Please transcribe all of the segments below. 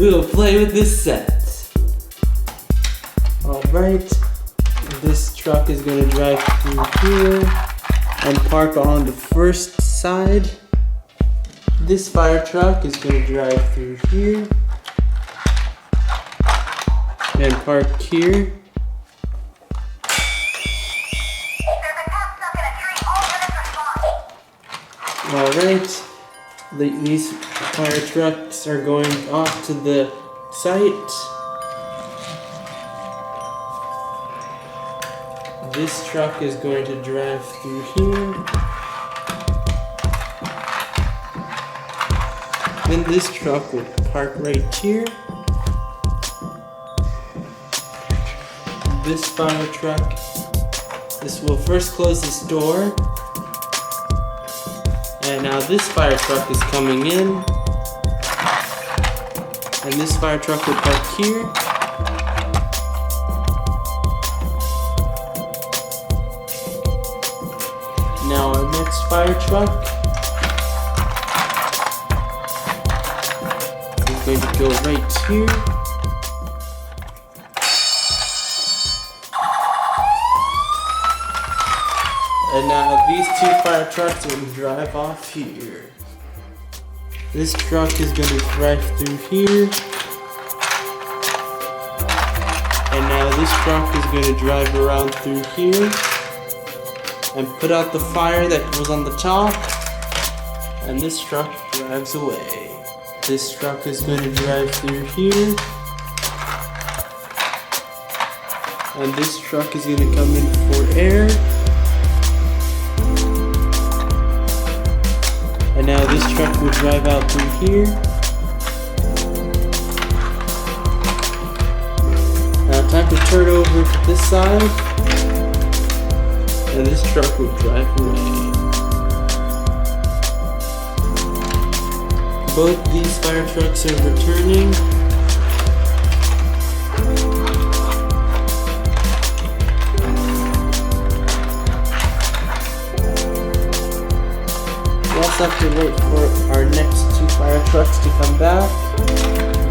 We will play with this set. Alright, this truck is going to drive through here and park on the first side. This fire truck is going to drive through here and park here. Alright, these fire trucks are going off to the site. This truck is going to drive through here. Then this truck will park right here. This fire truck, this will first close this door. And now this fire truck is coming in. And this fire truck will park here. Now our next fire truck is going to go right here. And now these two fire trucks will drive off here. This truck is going to drive through here. And now this truck is going to drive around through here and put out the fire that was on the top. And this truck drives away. This truck is going to drive through here. And this truck is going to come in for air. And now this truck will drive out through here. Now time to turn over to this side. And this truck will drive away. Both these fire trucks are returning. We also have to wait for our next two fire trucks to come back.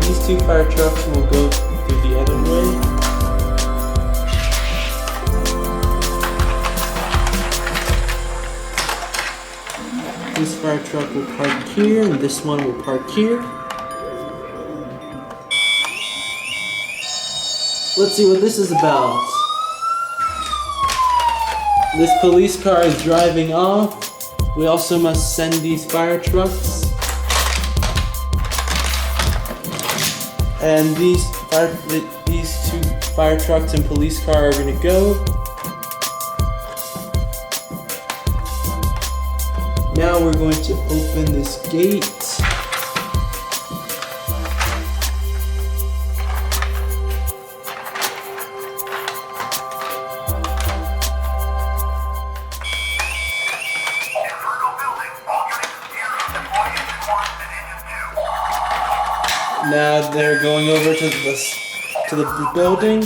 These two fire trucks will go through the other way. This fire truck will park here, and this one will park here. Let's see what this is about. This police car is driving off. We also must send these fire trucks. And these two fire trucks and police car are going to go. Now we're going to open this gate. Now they're going over to the building.